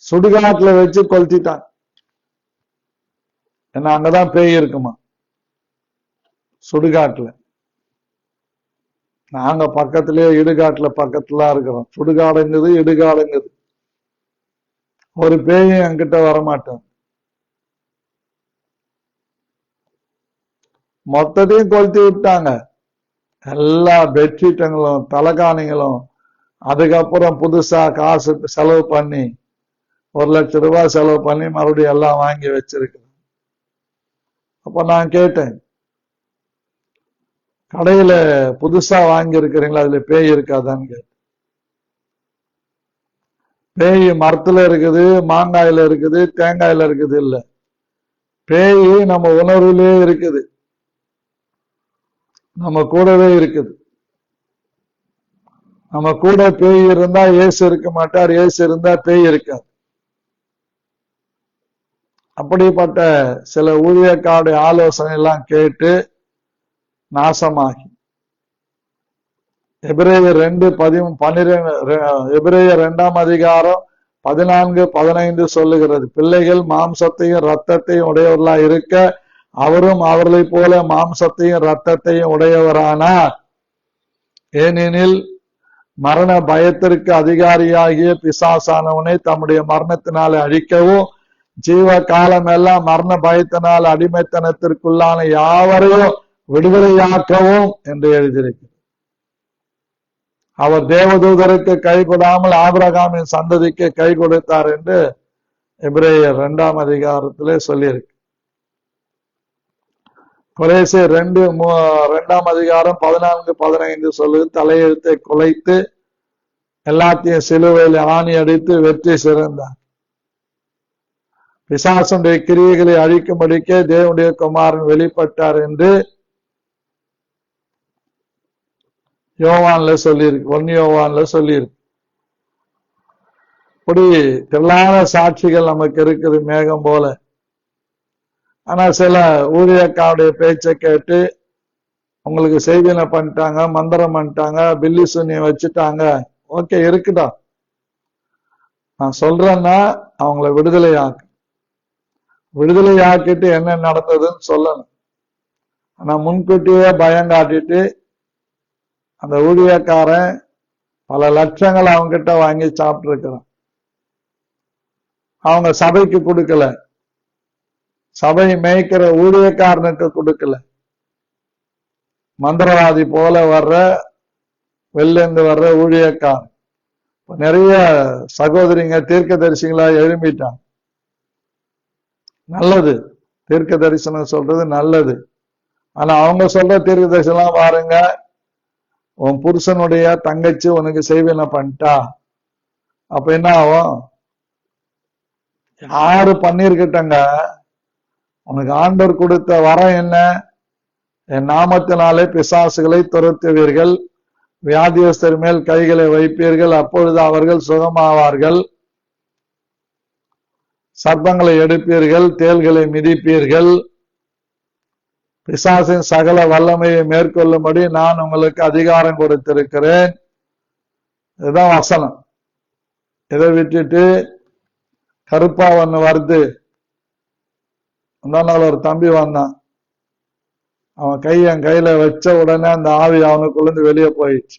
சுடுகாட்டுல வச்சு கொளுத்திட்டான். ஏன்னா அங்கதான் பேய் இருக்குமா, சுடுகாட்டுல. நாங்க பக்கத்திலேயே இடுகாட்டுல பக்கத்துல இருக்கிறோம். சுடுகாடுங்குது, இடுகாடுங்குது. ஒரு பேயும் என்கிட்ட வரமாட்டேன். மொத்தத்தையும் கொளுத்தி விட்டாங்க. எல்லா பெட்ஷீட்டுங்களும் தலைகாணிகளும். அதுக்கப்புறம் புதுசா காசு செலவு பண்ணி 1 லட்சம் ரூபாய் செலவு பண்ணி மறுபடியும் எல்லாம் வாங்கி வச்சிருக்கேன். அப்ப நான் கேட்டேன், கடையில புதுசா வாங்கி இருக்கிறீங்களா, அதுல பேய் இருக்காதான்னு கேட்டேன். பேய் மரத்துல இருக்குது, மாங்காயில இருக்குது, தேங்காயில இருக்குது. இல்ல, பேய் நம்ம உணர்விலே இருக்குது, நம்ம கூடவே இருக்குது. நம்ம கூட பேய் இருந்தா இயேசு இருக்க மாட்டார், இயேசு இருந்தா பேய் இருக்காது. அப்படிப்பட்ட சில ஊழியக்காருடைய ஆலோசனை எல்லாம் கேட்டு நாசமாகி எபிரேயர் 2:12 அதிகாரம் 14-15 சொல்லுகிறது, பிள்ளைகள் மாம்சத்தையும் இரத்தத்தையும் உடையவர்களா இருக்க அவரும் அவர்களை போல மாம்சத்தையும் இரத்தத்தையும் உடையவரானார். ஏனெனில் மரண பயத்திற்கு அதிகாரியாகிய பிசாசானவனை தம்முடைய மரணத்தினாலே அழிக்கவும் ஜீவ காலம் எல்லாம் மரண பயத்தினால் அடிமைத்தனத்திற்குள்ளான யாவரையும் விடுதலையாக்கவும் என்று எழுதியிருக்கிறது. அவர் தேவதூதருக்கு கைகொடாமல் ஆபிரகாமின் சந்ததிக்கு கை கொடுத்தார் என்று எபிரேயர் 2 அதிகாரத்திலே சொல்லியிருக்கு. கொலேசியர் 2 அதிகாரம் 14-15 சொல்லுது, தலையெழுத்தை குலைத்து எல்லாத்தையும் சிலுவையில் ஆணி அடித்து வெற்றி சிறந்தார். பிசாசுடைய கிரியைகளை அழிக்கும்படிக்கே தேவனுடைய குமாரன் வெளிப்பட்டார் என்று யோவான்ல சொல்லியிருக்கு, 1 யோவான்ல சொல்லியிருக்கு. இப்படி திரளான சாட்சிகள் நமக்கு இருக்குது மேகம் போல. ஆனா சில ஊழியக்காருடைய பேச்சை கேட்டு உங்களுக்கு செய்தினை பண்ணிட்டாங்க, மந்திரம் பண்ணிட்டாங்க, பில்லி சுனியம் வச்சுட்டாங்க. ஓகே, இருக்குதா? நான் சொல்றேன்னா அவங்கள விடுதலை ஆக்கிட்டு என்ன நடந்ததுன்னு சொல்லணும். ஆனா முன்கூட்டியே பயம் காட்டிட்டு அந்த ஊழியக்காரன் பல லட்சங்கள் அவங்க கிட்ட வாங்கி சாப்பிட்டு இருக்கிறான். அவங்க சபைக்கு கொடுக்கல, சபை மேய்க்கிற ஊழியக்காரனுக்கு கொடுக்கல. மந்திரவாதி போல வர்ற வெளிலேந்து வர்ற ஊழியக்காரன். நிறைய சகோதரிங்க தீர்க்க தரிசிகளா எழும்பிட்டான். நல்லது, தீர்க்க தரிசனம் சொல்றது நல்லது. ஆனா அவங்க சொல்ற தீர்க்க தரிசனம் பாருங்க, உன் புருஷனுடைய தங்கச்சி உனக்கு செய்வன பண்ணிட்டா, அப்ப என்ன ஆகும்? யாரு பண்ணிருக்கட்டங்க, உனக்கு ஆண்டவர் கொடுத்த வரம் என்ன? என் நாமத்தினாலே பிசாசுகளை துரத்துவீர்கள், வியாதியஸ்தர் மேல் கைகளை வைப்பீர்கள், அப்பொழுது அவர்கள் சுகமாவார்கள், சர்ப்பங்களை எடுப்பீர்கள், தேள்களை மிதிப்பீர்கள், பிசாசின் சகல வல்லமையை மேற்கொள்ளும்படி நான் உங்களுக்கு அதிகாரம் கொடுத்திருக்கிறேன். இதுதான் வசனம். இதை விட்டுட்டு கருப்பா ஒண்ணு வருது. அந்த நாள் ஒரு தம்பி வந்தான், அவன் என் கையில வச்ச உடனே அந்த ஆவி அவனுக்குள்ள இருந்து வெளியே போயிடுச்சு.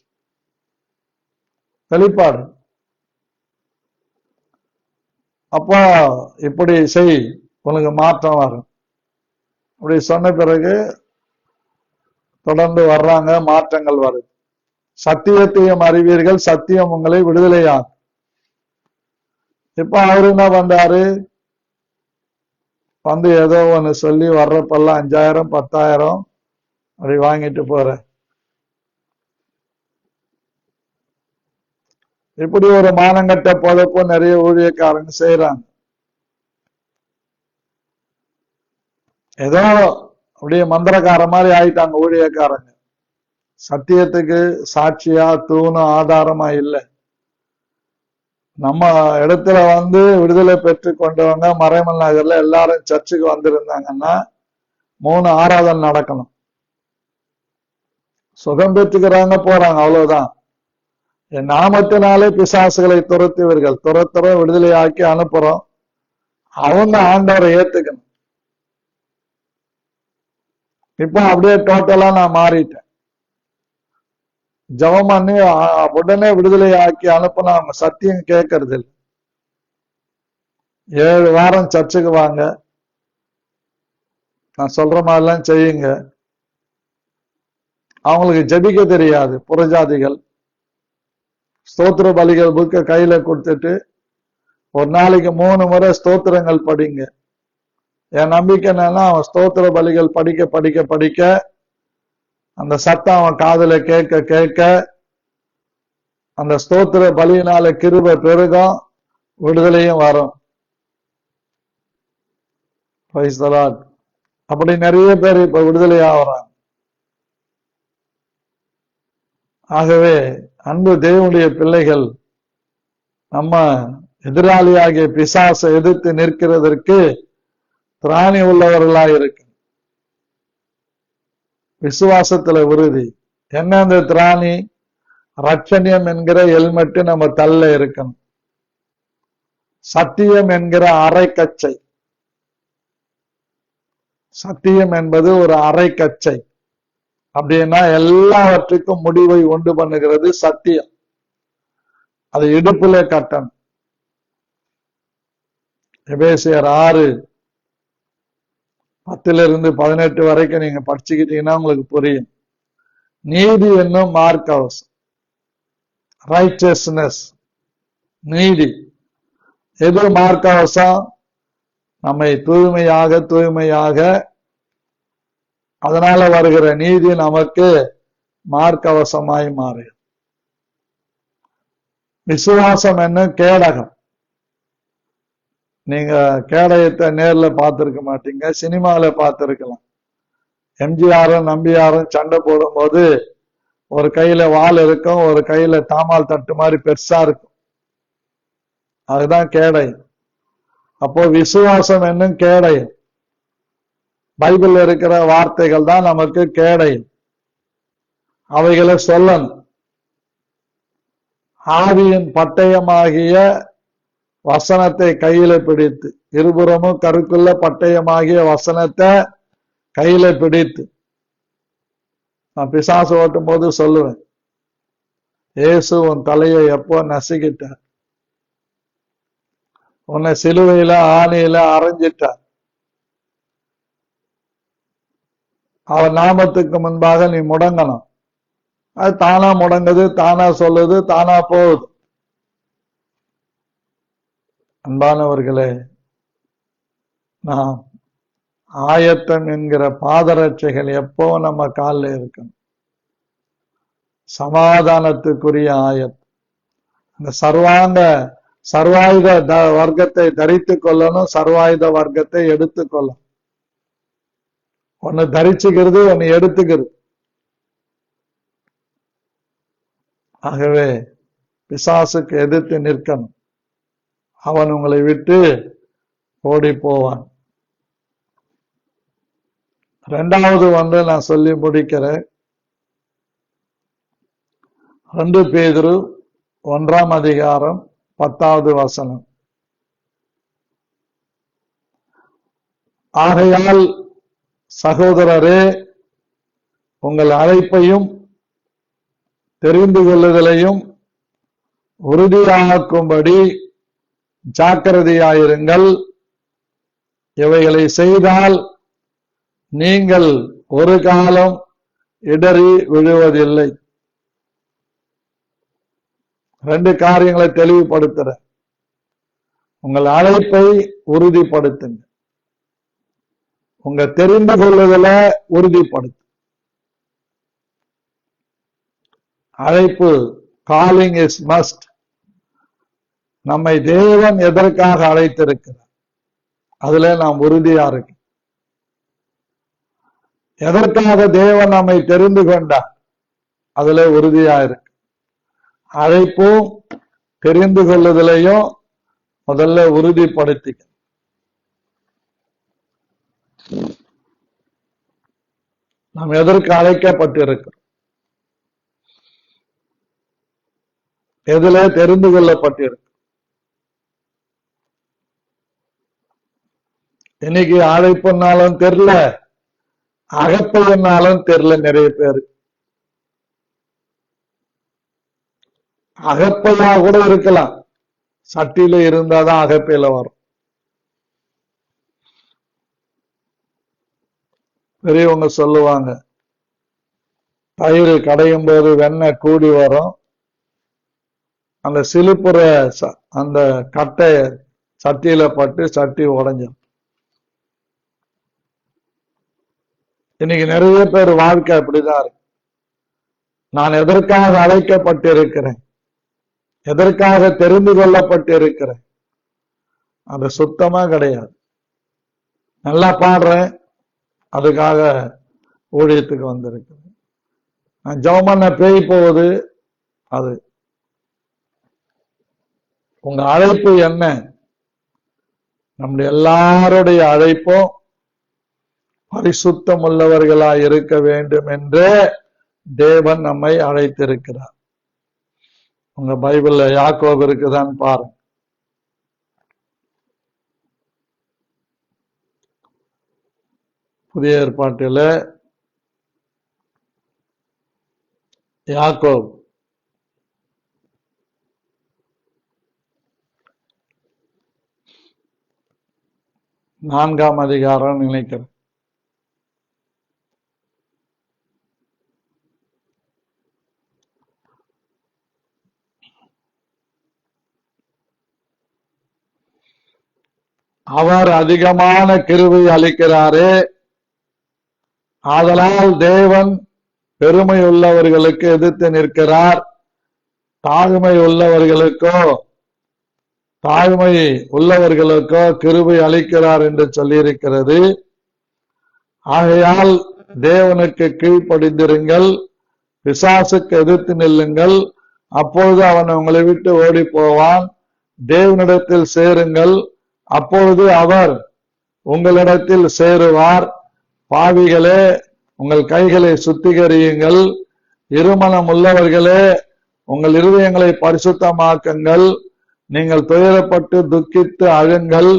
வெளிப்பாடு. அப்போ இப்படி செய், உனக்கு மாற்றம் வரும் அப்படி சொன்ன பிறகு தொடர்ந்து வர்றாங்க, மாற்றங்கள் வருது. சத்தியத்தையும் அறிவீர்கள், சத்தியம் உங்களை விடுதலையாகும். இப்ப அவரு என்ன பண்றாரு, வந்து ஏதோ ஒண்ணு சொல்லி வர்றப்பெல்லாம் 5000 10,000 அப்படி வாங்கிட்டு போற. இப்படி ஒரு மானங்கட்ட பொழப்பு நிறைய ஊழியக்காரங்க செய்யறாங்க. ஏதோ அப்படியே மந்திரக்கார மாதிரி ஆயிட்டாங்க ஊழியக்காரங்க. சத்தியத்துக்கு சாட்சியா தூணும் ஆதாரமா இல்லை. நம்ம இடத்துல வந்து விடுதலை பெற்று கொண்டவங்க மறைமல் நகர்ல எல்லாரும் சர்ச்சுக்கு வந்திருந்தாங்கன்னா 3 ஆராதனை நடக்கணும். சுகம் பெற்றுக்கிறாங்க, போறாங்க, அவ்வளவுதான். என் நாமத்தினாலே பிசாசுகளை துரத்துவீர்கள், துரத்துறோம், விடுதலையாக்கி அனுப்புறோம். அவங்க ஆண்டவரை ஏத்துக்கணும். இப்போ அப்படியே டோட்டலா நான் மாறிட்டேன். ஜெபம் பண்ணி உடனே விடுதலை ஆக்கி அனுப்பினா அவங்க சத்தியம் கேட்கறது இல்லை. 7 வாரம் சர்ச்சுக்கு வாங்க, நான் சொல்ற மாதிரிலாம் செய்யுங்க. அவங்களுக்கு ஜெபிக்க தெரியாது. புறஜாதிகள் ஸ்தோத்திர பலிகள் புக்க கையில கொடுத்துட்டு ஒரு நாளைக்கு 3 முறை ஸ்தோத்திரங்கள் படிங்க. என் நம்பிக்கை என்னன்னா, அவன் ஸ்தோத்திர பலிகள் படிக்க படிக்க படிக்க அந்த சத்தம் அவன் காதுல கேட்க கேட்க அந்த ஸ்தோத்திர பலியினால கிருபை பெருகும், விடுதலையும் வரும். அப்படி நிறைய பேர் இப்ப விடுதலை ஆகிறாங்க. ஆகவே அன்பு தேவனுடைய பிள்ளைகள், நம்ம எதிராளியாகிய பிசாசை எதிர்த்து நிற்கிறதற்கு திராணி உள்ளவர்களாய் இருக்கு. விசுவாசத்துல உறுதி. என்ன அந்த திராணி? ரட்சணியம் என்கிற ஹெல்மெட் நம்ம தள்ள இருக்கணும். சத்தியம் என்கிற அரைக்கச்சை. சத்தியம் என்பது ஒரு அரைக்கச்சை. அப்படின்னா எல்லாவற்றுக்கும் முடிவை உண்டு பண்ணுகிறது சத்தியம். அது இடுப்புல கட்டணும். எபேசியர் 6:10-18 வரைக்கும் நீங்க படிச்சுக்கிட்டீங்கன்னா உங்களுக்கு புரியும். நீதி என்னும் மார்க்கவசம், ரைச்சஸ்னஸ், நீதி. எது மார்க்கவசம்? நம்மை தூய்மையாக அதனால வருகிற நீதி நமக்கு மார்க்கவசமாய் மாறு. விசுவாசம் என்னும் கேடகம். நீங்க கேடயத்தை நேர்ல பார்த்திருக்க மாட்டீங்க, சினிமாவில பார்த்திருக்கலாம். எம்ஜிஆரும் நம்பியாரும் சண்டை போடும் போது ஒரு கையில வாள் இருக்கும், ஒரு கையில தாமால் தட்டு மாதிரி பெருசா இருக்கும். அதுதான் கேடயம். அப்போ விசுவாசம் என்னும் கேடயம். பைபிள் இருக்கிற வார்த்தைகள் தான் நமக்கு கேடயம். அவைகளை சொல்லணும். ஆவியின் பட்டயமாகிய வசனத்தை கையில பிடித்து, இருபுறமும் கருக்குள்ள பட்டயமாகிய வசனத்தை கையில பிடித்து, நான் பிசாசு ஓட்டும் போது சொல்லுவேன், இயேசு உன் தலையை எப்போ நசுக்கிட்டார், உன்னை சிலுவையில ஆணியில அரைஞ்சிட்டார், அவர் நாமத்துக்கு முன்பாக நீ முடங்கணும். அது தானா முடங்குது, தானா சொல்லுது, தானா போகுது. அன்பானவர்களே, நாம் ஆயத்தம் என்கிற பாதரட்சைகள் எப்போ நம்ம காலில் இருக்கணும். சமாதானத்துக்குரிய ஆயத்தம். இந்த சர்வாயுத வர்க்கத்தை தரித்து கொள்ளணும், சர்வாயுத வர்க்கத்தை எடுத்துக்கொள்ளணும். ஒன்னு தரிச்சுக்கிறது, ஒன்னு எடுத்துக்கிறது. ஆகவே பிசாசுக்கு எதிர்த்து நிற்கணும். அவன் உங்களை விட்டு ஓடி போவான். 2வது நான் சொல்லி முடிக்கிறேன். 2 பேதுரு 1:10. ஆகையால் சகோதரரே, உங்கள் அழைப்பையும் தெரிந்து கொள்ளுதலையும் உறுதியாக்கும்படி ஜாக்கிரதையாயிருங்கள். இவைகளை செய்தால் நீங்கள் ஒரு காலம் இடறி விழுவதில்லை. 2 காரியங்களை தெளிவுபடுத்துற. உங்கள் அழைப்பை உறுதிப்படுத்துங்க. உங்க தெரிந்து கொள்ளுதல உறுதிப்படுத்து. அழைப்பு, காலிங் இஸ் மஸ்ட். நம்மை தேவன் எதற்காக அழைத்திருக்கிறார், அதுல நாம் உறுதியா இருக்கு. எதற்காக தேவன் நம்மை தெரிந்து கொண்டார், அதுல உறுதியா இருக்கு. அழைப்பும் தெரிந்து கொள்ளுதலையும் முதல்ல உறுதிப்படுத்திக்க. நாம் எதற்கு அழைக்கப்பட்டிருக்கிறோம், எதுல தெரிந்து கொள்ளப்பட்டிருக்கு. இன்னைக்கு அழைப்புனாலும் தெரியல, அகப்பையனாலும் தெரியல. நிறைய பேர் அகப்பையா கூட இருக்கலாம், சட்டியில இருந்தாதான் அகப்பையில வரும். பெரியவங்க சொல்லுவாங்க, தயிர் கடையும் போது வெண்ணெய் கூடி வரும், அந்த சிலுப்புற அந்த கட்டை சட்டியில பட்டு சட்டி உடைஞ்சிடும். இன்னைக்கு நிறைய பேர் வாழ்க்கை அப்படிதான் இருக்கு. நான் எதற்காக அழைக்கப்பட்டிருக்கிறேன், எதற்காக தெரிந்து கொள்ளப்பட்டிருக்கிறேன், அது சுத்தமா கிடையாது. நல்லா பாடுறேன், அதுக்காக ஊழியத்துக்கு வந்திருக்கிறேன். நான் ஜெபமான பேய் போகுது, அது உங்க அழைப்பு என்ன? நம்முடைய எல்லாருடைய அழைப்பும் பரிசுத்தம் உள்ளவர்களாய் இருக்க வேண்டும் என்று தேவன் நம்மை அழைத்திருக்கிறார். உங்க பைபிள்ல யாக்கோபு இருக்குதான் பாருங்க. புதிய ஏற்பாட்டில யாக்கோபு 4ஆம் அதிகாரம் நினைக்கிறேன். அவர் அதிகமான கிருபை அளிக்கிறாரே, ஆதலால் தேவன் பெருமை உள்ளவர்களுக்கு எதிர்த்து நிற்கிறார், தாழ்மை உள்ளவர்களுக்கோ கிருபை அளிக்கிறார் என்று சொல்லியிருக்கிறது. ஆகையால் தேவனுக்கு கீழ்ப்படிந்திருங்கள், பிசாசுக்கு எதிர்த்து நில்லுங்கள், அப்பொழுது அவன் உங்களை விட்டு ஓடி போவான். தேவனிடத்தில் சேருங்கள், அப்பொழுது அவர் உங்களிடத்தில் சேருவார். பாவிகளே, உங்கள் கைகளை சுத்திகரியுங்கள், இருமனம் உள்ளவர்களே, உங்கள் இருதயங்களை பரிசுத்தமாக்குங்கள். நீங்கள் துயரப்பட்டு துக்கித்து அழுங்கள்,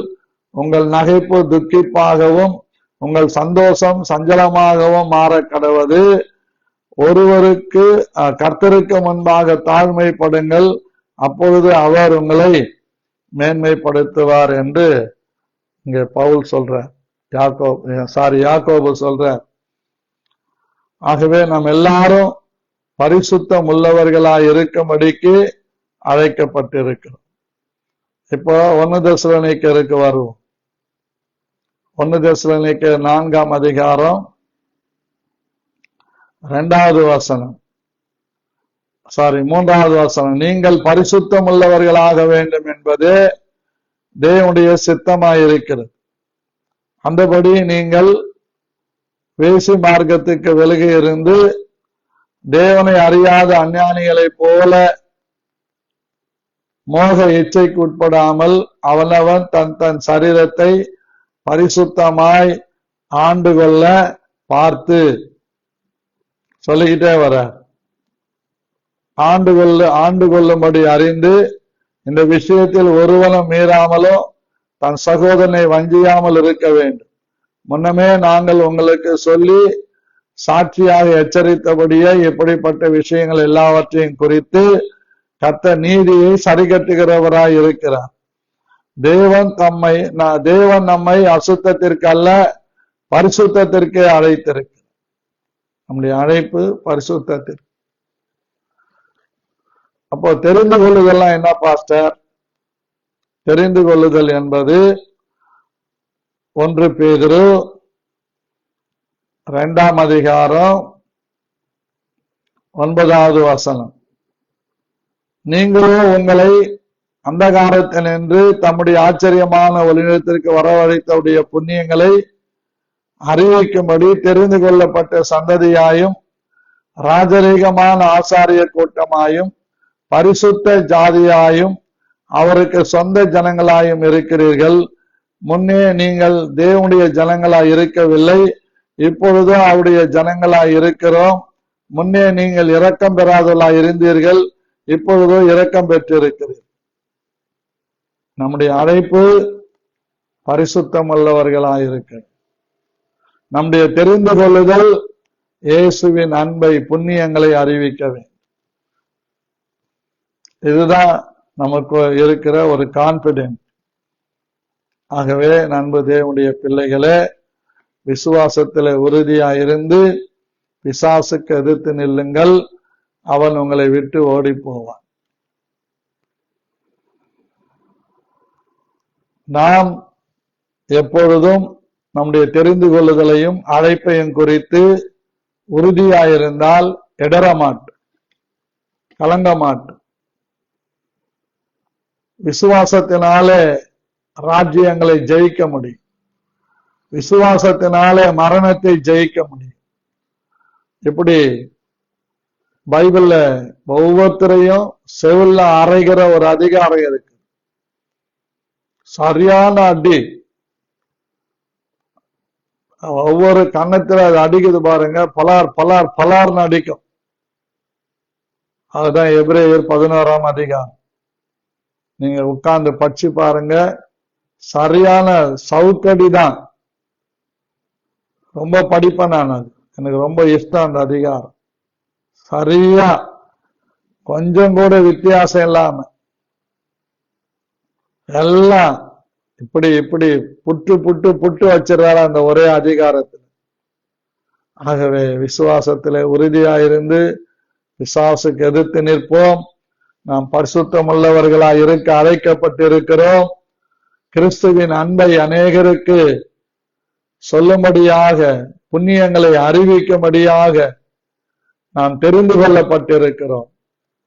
உங்கள் நகைப்பு துக்கிப்பாகவும் உங்கள் சந்தோஷம் சஞ்சலமாகவும் மாற கடவது. ஒருவருக்கு கர்த்தருக்கு முன்பாக தாழ்மைப்படுங்கள், அப்பொழுது அவர் உங்களை மேன்மைப்படுத்துவார் என்று இங்க பவுல் சொல்றார், யாக்கோபு சொல்றார். ஆகவே நாம் எல்லாரும் பரிசுத்தம் உள்ளவர்களாய் இருக்கும்படிக்கு அழைக்கப்பட்டிருக்கிறோம். இப்போ 1 தெசலோனிக்கருக்கு வருவோம். 1 தெசலோனிக்கர் 4ஆம் அதிகாரம் 3வது வசனம். நீங்கள் பரிசுத்தம் உள்ளவர்களாக வேண்டும் என்பது தேவனுடைய சித்தமாயிருக்கிறது. அந்தபடி நீங்கள் வேசி மார்க்கத்துக்கு விலகி இருந்து தேவனை அறியாத அஞ்ஞானிகளை போல மோக இச்சைக்கு உட்படாமல் அவனவன் தன் சரீரத்தை பரிசுத்தமாய் ஆண்டு கொள்ள பார்த்து சொல்லிக்கிட்டே வர, ஆண்டு கொள்ளும்படி அறிந்து இந்த விஷயத்தில் ஒருவனும் மீறாமலோ தன் சகோதரனை வஞ்சியாமல் இருக்க வேண்டும். முன்னமே நாங்கள் உங்களுக்கு சொல்லி சாட்சியாக எச்சரித்தபடியே இப்படிப்பட்ட விஷயங்கள் எல்லாவற்றையும் குறித்து கர்த்தர் நீதியை சரிகட்டுகிறவராய் இருக்கிறார். தேவன் நம்மை அசுத்தத்திற்கு அல்ல பரிசுத்தத்திற்கு அழைத்திருக்கு. நம்முடைய அழைப்பு பரிசுத்தத்திற்கு. அப்போ தெரிந்து கொள்ளுதல்லாம் என்ன பாஸ்டர்? தெரிந்து கொள்ளுதல் என்பது 1 பேதுரு 2ஆம் அதிகாரம் 9வது வசனம். நீங்களோ உங்களை அந்தகாரத்தினின்று தம்முடைய ஆச்சரியமான ஒளியிடத்திற்கு வரவழைத்தவுடைய புண்ணியங்களை அறிவிக்கும்படி தெரிந்து கொள்ளப்பட்ட சந்ததியாயும் ராஜரீகமான ஆசாரிய கூட்டமாயும் பரிசுத்த ஜாதியாயும் அவருக்கு சொந்த ஜனங்களாயும் இருக்கிறீர்கள். முன்னே நீங்கள் தேவனுடைய ஜனங்களாய் இருக்கவில்லை, இப்பொழுதும் அவருடைய ஜனங்களாய் இருக்கிறோம். முன்னே நீங்கள் இரக்கம் பெறாதவர்களாய் இருந்தீர்கள், இப்பொழுதோ இரக்கம் பெற்றிருக்கிறீர்கள். நம்முடைய அழைப்பு பரிசுத்தம் உள்ளவர்களாயிருக்க. நம்முடைய தெரிந்து கொள்ளுதல் இயேசுவின் அன்பை, புண்ணியங்களை அறிவிக்க வேண்டும். இதுதான் நமக்கு இருக்கிற ஒரு கான்பிடென்ட். ஆகவே நண்பு தேவனுடைய பிள்ளைகளே, விசுவாசத்தில் உறுதியாயிருந்து பிசாசுக்கு எதிர்த்து நில்லுங்கள், அவன் உங்களை விட்டு ஓடி போவான். நாம் எப்பொழுதும் நம்முடைய தெரிந்து கொள்ளுதலையும் அழைப்பையும் குறித்து உறுதியாயிருந்தால் இடரமாட்டோம், கலங்க மாட்டோம். விசுவாசத்தினாலே ராஜ்யங்களை ஜெயிக்க முடியும், விசுவாசத்தினாலே மரணத்தை ஜெயிக்க முடியும். இப்படி பைபிள்ல ஒவ்வொருத்தரையும் செவில்ல அறைகிற ஒரு அதிகாரம் இருக்கு. சரியான அடி, ஒவ்வொரு கன்னத்துல அது அடிக்குது பாருங்க, பலார் பலார் பலார்னு அடிக்கும். அதுதான் எபிரேயர் 11ஆம் அதிகாரம். நீங்க உட்கார்ந்து படிச்சு பாருங்க, சரியான சவுக்கடி தான். ரொம்ப படிப்பேன் நான், அது எனக்கு ரொம்ப இஷ்டம் அந்த அதிகாரம். சரியா கொஞ்சம் கூட வித்தியாசம் இல்லாம எல்லாம் இப்படி இப்படி புட்டு புட்டு புட்டு வச்சிடறாரு அந்த ஒரே அதிகாரத்தில். ஆகவே விசுவாசத்திலே உறுதியாயிருந்து பிசாசுக்கு எதிர்த்து நிற்போம். நாம் பரிசுத்தம் உள்ளவர்களாய் இருக்க அழைக்கப்பட்டிருக்கிறோம். கிறிஸ்துவின் அன்பை அநேகருக்கு சொல்லும்படியாக, புண்ணியங்களை அறிவிக்கும்படியாக நாம் தெரிந்து கொள்ளப்பட்டிருக்கிறோம்.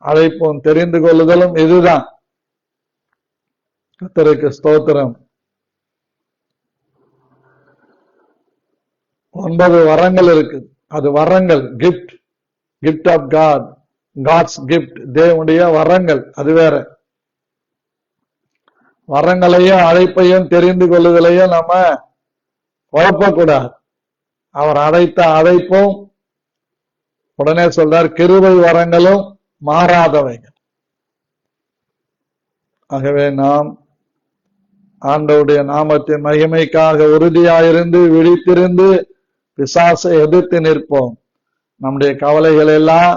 அழைப்பும் தெரிந்து கொள்ளுதலும் இதுதான். கர்த்தருக்கு ஸ்தோத்திரம். 9 வரங்கள் இருக்கு. அது வரங்கள், gift, gift of God, God's gift, தேவனுடைய வரங்கள். அது வேற. வரங்களையும் அழைப்பையும் தெரிந்து கொள்ளுதலையும் நம்ம குழப்பக்கூடாது. அவர் அழைத்த அழைப்பும், உடனே சொல்றார், கிருபை வரங்களும் மாறாதவைகள். ஆகவே நாம் ஆண்டவருடைய நாமத்தின் மகிமைக்காக உறுதியாயிருந்து விழித்திருந்து பிசாசை எதிர்த்து நிற்போம். நம்முடைய கவலைகள் எல்லாம்,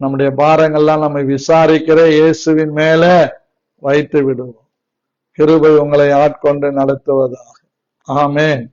நம்முடைய பாரங்கள்லாம் நம்மை விசாரிக்கிற இயேசுவின் மேல வைத்து விடுவோம். கிருபை உங்களை ஆட்கொண்டு நடத்துவதாக. ஆமென்.